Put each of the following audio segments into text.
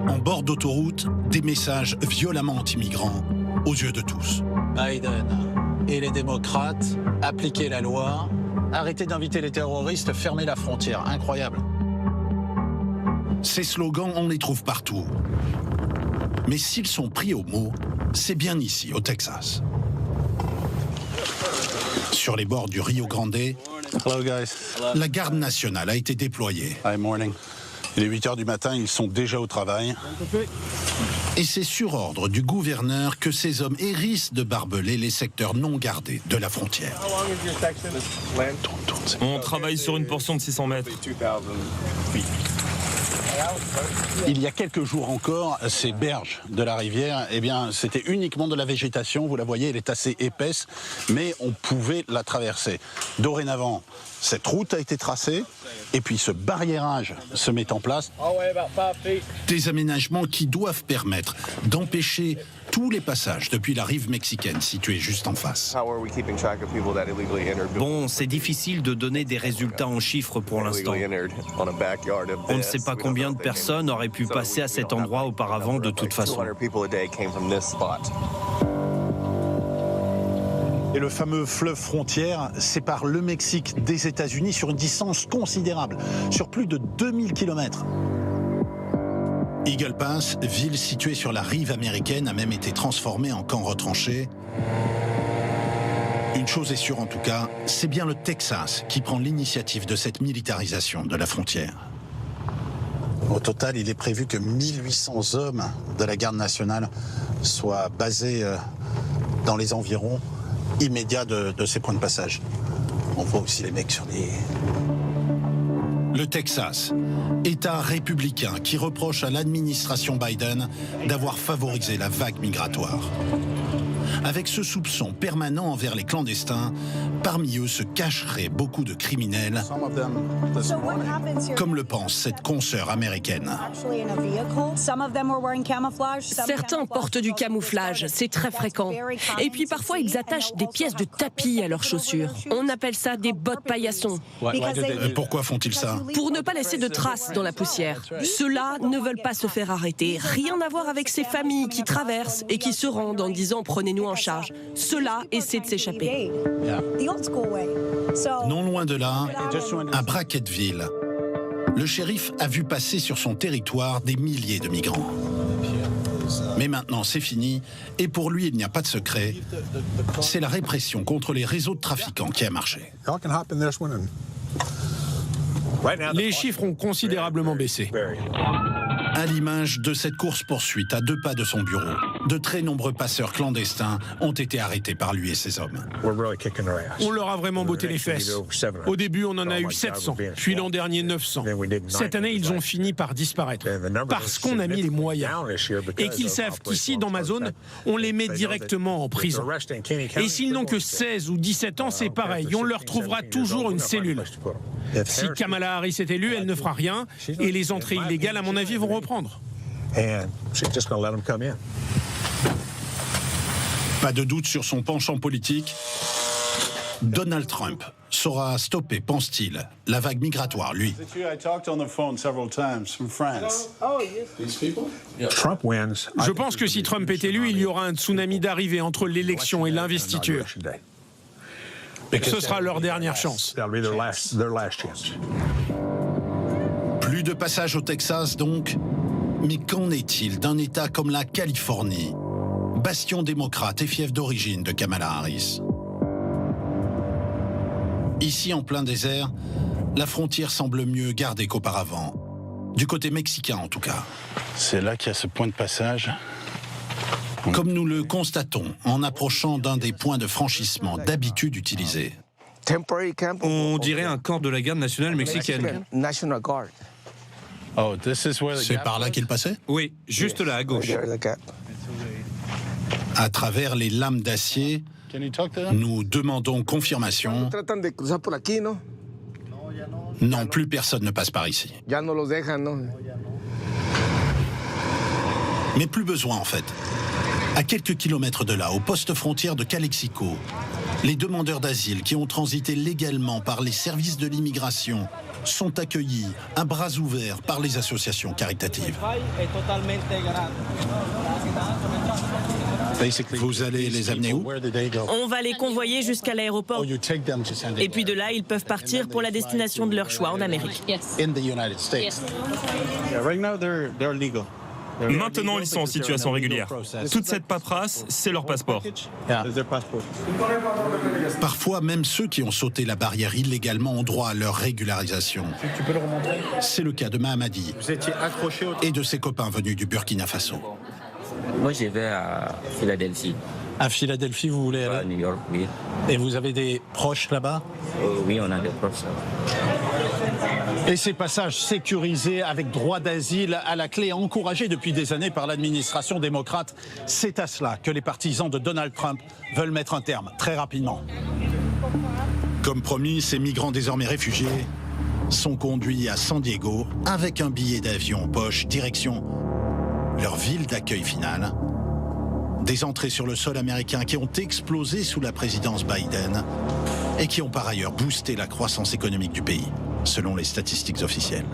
En bord d'autoroute, des messages violemment anti-migrants aux yeux de tous. Biden et les démocrates, appliquez la loi, arrêtez d'inviter les terroristes, fermez la frontière. Incroyable. Ces slogans, on les trouve partout. Mais s'ils sont pris au mot, c'est bien ici, au Texas. Sur les bords du Rio Grande, Hello guys. la garde nationale a été déployée. Hi, morning. Il est 8h du matin, ils sont déjà au travail. Et c'est sur ordre du gouverneur que ces hommes hérissent de barbelés les secteurs non gardés de la frontière. On travaille sur une portion de 600 mètres. Il y a quelques jours encore, ces berges de la rivière, eh bien, c'était uniquement de la végétation. Vous la voyez, elle est assez épaisse, mais on pouvait la traverser. Dorénavant, cette route a été tracée, et puis ce barriérage se met en place. Des aménagements qui doivent permettre d'empêcher tous les passages depuis la rive mexicaine située juste en face. Bon, c'est difficile de donner des résultats en chiffres pour l'instant. On ne sait pas combien de personnes auraient pu passer à cet endroit auparavant de toute façon. Et le fameux fleuve frontière sépare le Mexique des États-Unis sur une distance considérable, sur plus de 2000 km. Eagle Pass, ville située sur la rive américaine, a même été transformée en camp retranché. Une chose est sûre en tout cas, c'est bien le Texas qui prend l'initiative de cette militarisation de la frontière. Au total, il est prévu que 1800 hommes de la garde nationale soient basés dans les environs immédiats de ces points de passage. On voit aussi les mecs sur les... Le Texas, État républicain qui reproche à l'administration Biden d'avoir favorisé la vague migratoire. Avec ce soupçon permanent envers les clandestins, parmi eux se cacheraient beaucoup de criminels, comme le pense cette consoeur américaine. Certains portent du camouflage, c'est très fréquent. Et puis parfois ils attachent des pièces de tapis à leurs chaussures. On appelle ça des bottes paillassons. Pourquoi font-ils ça? Pour ne pas laisser de traces dans la poussière. Ceux-là ne veulent pas se faire arrêter. Rien à voir avec ces familles qui traversent et qui se rendent en disant « prenez-nous en charge ». Ceux-là essaient de s'échapper. Non loin de là, à Brackettville, le shérif a vu passer sur son territoire des milliers de migrants. Mais maintenant, c'est fini, et pour lui, il n'y a pas de secret. C'est la répression contre les réseaux de trafiquants qui a marché. Les chiffres ont considérablement baissé. À l'image de cette course-poursuite à 2 pas de son bureau, de très nombreux passeurs clandestins ont été arrêtés par lui et ses hommes. On leur a vraiment botté les fesses. Au début, on en a eu 700, puis l'an dernier 900. Cette année, ils ont fini par disparaître, parce qu'on a mis les moyens. Et qu'ils savent qu'ici, dans ma zone, on les met directement en prison. Et s'ils n'ont que 16 ou 17 ans, c'est pareil, on leur trouvera toujours une cellule. Si Kamala Harris est élue, elle ne fera rien, et les entrées illégales, à mon avis, vont reprendre. Pas de doute sur son penchant politique. Donald Trump saura stopper, pense-t-il, la vague migratoire, lui. Je pense que si Trump est élu, il y aura un tsunami d'arrivée entre l'élection et l'investiture. Ce sera leur dernière chance. Plus de passage au Texas, donc. Mais qu'en est-il d'un État comme la Californie, bastion démocrate et fief d'origine de Kamala Harris? Ici, en plein désert, la frontière semble mieux gardée qu'auparavant. Du côté mexicain, en tout cas. C'est là qu'il y a ce point de passage. Comme nous le constatons en approchant d'un des points de franchissement d'habitude utilisés. On dirait un camp de la garde nationale mexicaine. C'est par là qu'il passait? Oui, juste là, à gauche. À travers les lames d'acier, nous demandons confirmation. Non, plus personne ne passe par ici. Mais plus besoin, en fait. À quelques kilomètres de là, au poste frontière de Calexico, Les demandeurs d'asile qui ont transité légalement par les services de l'immigration sont accueillis à bras ouverts par les associations caritatives. Vous allez les amener où? On va les convoyer jusqu'à l'aéroport. Et puis de là, ils peuvent partir pour la destination de leur choix en Amérique. Maintenant, ils sont en situation régulière. Toute cette paperasse, c'est leur passeport. Parfois, même ceux qui ont sauté la barrière illégalement ont droit à leur régularisation. C'est le cas de Mahamadi et de ses copains venus du Burkina Faso. Moi, je vais à Philadelphie. À Philadelphie, vous voulez aller? À New York, oui. Et vous avez des proches là-bas? Oui, on a des proches. Et ces passages sécurisés avec droit d'asile à la clé, encouragés depuis des années par l'administration démocrate, c'est à cela que les partisans de Donald Trump veulent mettre un terme très rapidement. Comme promis, ces migrants désormais réfugiés sont conduits à San Diego avec un billet d'avion en poche, direction leur ville d'accueil finale. Des entrées sur le sol américain qui ont explosé sous la présidence Biden et qui ont par ailleurs boosté la croissance économique du pays, selon les statistiques officielles.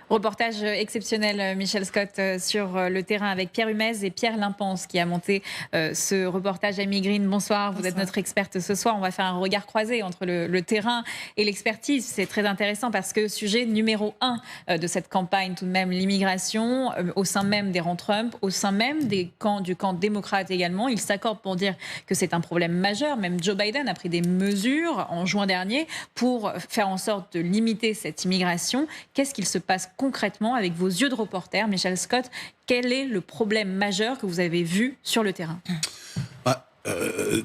Reportage exceptionnel, Michel Scott, sur le terrain avec Pierre Humez et Pierre Limpens qui a monté ce reportage. Amy Green, bonsoir. Vous êtes notre experte ce soir. On va faire un regard croisé entre le terrain et l'expertise. C'est très intéressant parce que sujet numéro 1 de cette campagne, tout de même, l'immigration au sein même des rangs Trump, au sein même du camp démocrate également. Ils s'accordent pour dire que c'est un problème majeur. Même Joe Biden a pris des mesures en juin dernier pour faire en sorte de limiter cette immigration. Qu'est-ce qu'il se passe concrètement avec vos yeux de reporter, Michel Scott? Quel est le problème majeur que vous avez vu sur le terrain?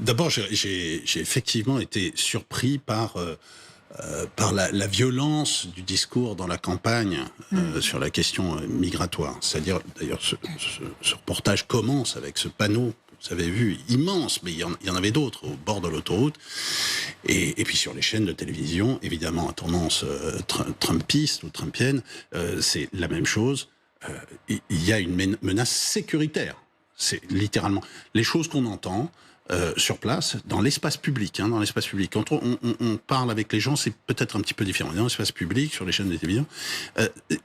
D'abord, j'ai effectivement été surpris par la violence du discours dans la campagne sur la question migratoire. C'est-à-dire, d'ailleurs, ce reportage commence avec ce panneau, vous avez vu, immense, mais il y en avait d'autres au bord de l'autoroute. Et puis sur les chaînes de télévision, évidemment à tendance trumpiste ou trumpienne, c'est la même chose. Il y a une menace sécuritaire. C'est littéralement les choses qu'on entend sur place, dans l'espace public. Dans l'espace public. Quand on parle avec les gens, c'est peut-être un petit peu différent. Dans l'espace public, sur les chaînes de télévision,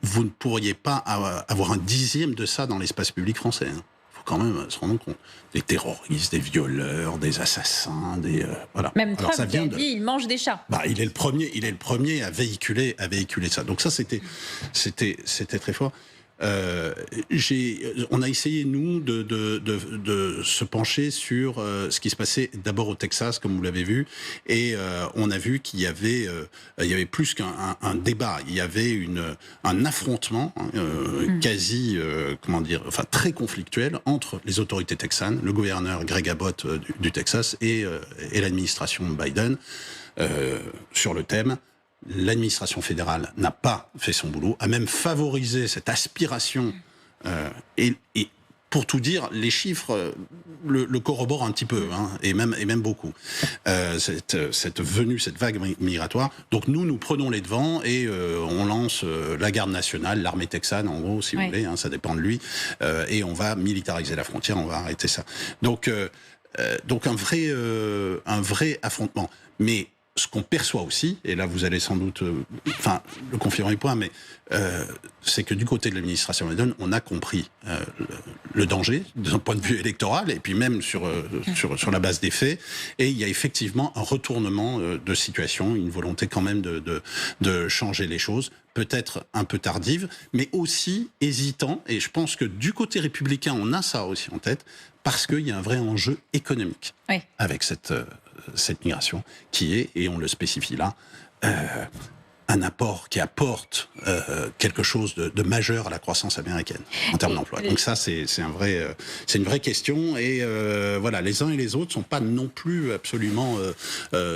vous ne pourriez pas avoir un dixième de ça dans l'espace public français. Quand même se rendre compte. Des terroristes, des violeurs, des assassins, voilà. Même Trump qui a dit il mange des chats. Il est le premier à véhiculer ça. Donc ça c'était très fort. On a essayé, nous, de se pencher sur ce qui se passait d'abord au Texas, comme vous l'avez vu, et on a vu qu'il y avait plus qu'un débat, il y avait un affrontement quasi, très conflictuel entre les autorités texanes, le gouverneur Greg Abbott du Texas et l'administration Biden sur le thème. L'administration fédérale n'a pas fait son boulot, a même favorisé cette aspiration. Et pour tout dire, les chiffres le corroborent un petit peu, et même beaucoup. Cette venue, cette vague migratoire. Donc nous prenons les devants et on lance la garde nationale, l'armée texane, en gros, si vous voulez, ça dépend de lui. Et on va militariser la frontière, on va arrêter ça. Donc un vrai affrontement. Mais ce qu'on perçoit aussi, et là vous allez sans doute le confirmer point, mais c'est que du côté de l'administration Biden, on a compris le danger d'un point de vue électoral, et puis même sur la base des faits, et il y a effectivement un retournement de situation, une volonté quand même de changer les choses, peut-être un peu tardive, mais aussi hésitant, et je pense que du côté républicain, on a ça aussi en tête, parce qu'il y a un vrai enjeu économique avec cette migration qui est, et on le spécifie là, un apport qui apporte quelque chose de majeur à la croissance américaine en termes d'emploi. Donc ça, c'est une vraie question, et voilà, les uns et les autres ne sont pas non plus absolument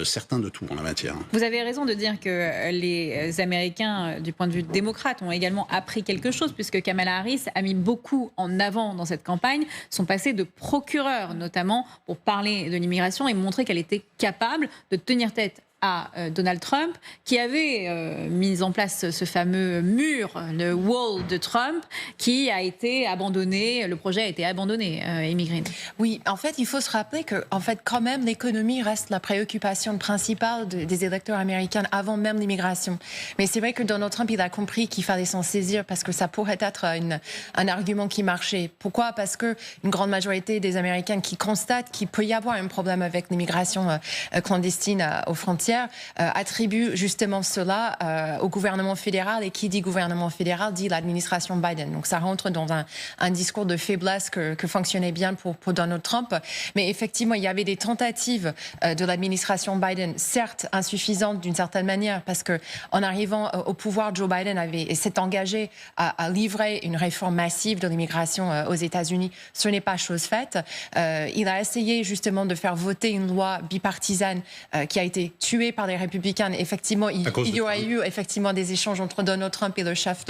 certains de tout en la matière. Vous avez raison de dire que les Américains, du point de vue démocrate, ont également appris quelque chose, puisque Kamala Harris a mis beaucoup en avant dans cette campagne son passé de procureur, notamment pour parler de l'immigration et montrer qu'elle était capable de tenir tête à Donald Trump, qui avait mis en place ce fameux mur, le wall de Trump, qui a été abandonné, le projet a été abandonné, Amy Green. Oui, en fait, il faut se rappeler que, en fait, quand même, l'économie reste la préoccupation principale des électeurs américains avant même l'immigration. Mais c'est vrai que Donald Trump, il a compris qu'il fallait s'en saisir parce que ça pourrait être un argument qui marchait. Pourquoi ? Parce que une grande majorité des Américains qui constatent qu'il peut y avoir un problème avec l'immigration clandestine aux frontières attribue justement cela au gouvernement fédéral, et qui dit gouvernement fédéral dit l'administration Biden. Donc ça rentre dans un discours de faiblesse que fonctionnait bien pour Donald Trump. Mais effectivement, il y avait des tentatives de l'administration Biden, certes insuffisantes d'une certaine manière, parce que en arrivant au pouvoir, Joe Biden s'est engagé à livrer une réforme massive de l'immigration aux États-Unis. Ce n'est pas chose faite. Il a essayé justement de faire voter une loi bipartisane qui a été tuée par les républicains. Effectivement, il y aurait eu effectivement des échanges entre Donald Trump et le chef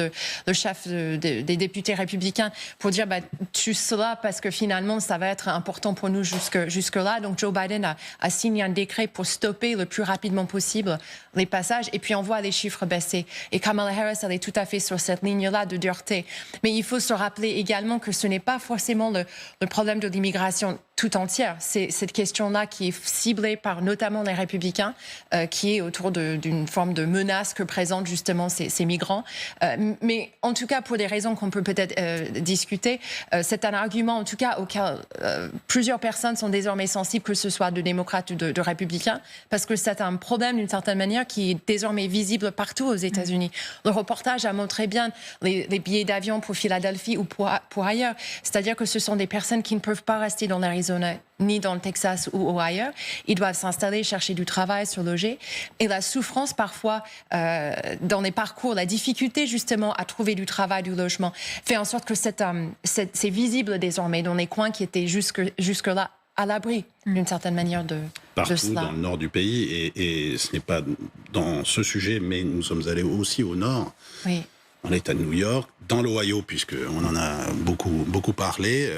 des députés républicains pour dire tue cela parce que finalement ça va être important pour nous jusque-là. Donc Joe Biden a signé un décret pour stopper le plus rapidement possible les passages, et puis on voit les chiffres baisser. Et Kamala Harris, elle est tout à fait sur cette ligne-là de dureté. Mais il faut se rappeler également que ce n'est pas forcément le problème de l'immigration tout entière. C'est cette question-là qui est ciblée par notamment les républicains, qui est autour d'une forme de menace que présentent justement ces migrants. Mais en tout cas, pour des raisons qu'on peut peut-être discuter, c'est un argument en tout cas auquel plusieurs personnes sont désormais sensibles, que ce soit de démocrates ou de républicains, parce que c'est un problème d'une certaine manière qui est désormais visible partout aux États-Unis. Le reportage a montré bien les billets d'avion pour Philadelphie ou pour ailleurs. C'est-à-dire que ce sont des personnes qui ne peuvent pas rester dans l'Arizona ni dans le Texas ou ailleurs. Ils doivent s'installer, chercher du travail, se loger. Et la souffrance parfois dans les parcours, la difficulté justement à trouver du travail, du logement, fait en sorte que c'est visible désormais dans les coins qui étaient jusque-là à l'abri d'une certaine manière de partout dans le nord du pays, et ce n'est pas dans ce sujet, mais nous sommes allés aussi au nord, oui, dans l'État de New York, dans l'Ohio, puisqu'on en a beaucoup parlé,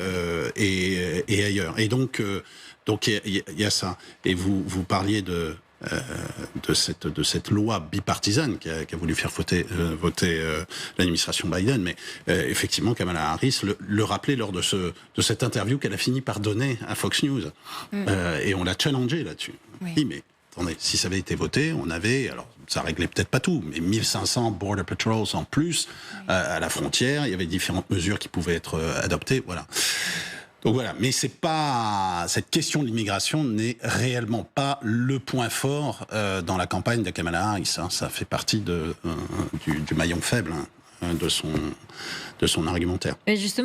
et ailleurs. Et donc il y a ça. Et vous parliez de cette loi bipartisane qui a voulu faire voter l'administration Biden, mais effectivement Kamala Harris le rappelait lors de cette interview qu'elle a fini par donner à Fox News, et on l'a challengé là-dessus. Oui. Oui, mais attendez, si ça avait été voté, on avait, alors ça réglait peut-être pas tout, mais 1500 border patrols en plus à la frontière. Il y avait différentes mesures qui pouvaient être adoptées, voilà. Donc voilà, mais c'est pas, cette question de l'immigration n'est réellement pas le point fort dans la campagne de Kamala Harris. Hein. Ça fait partie du maillon faible de son argumentaire. Mais justement,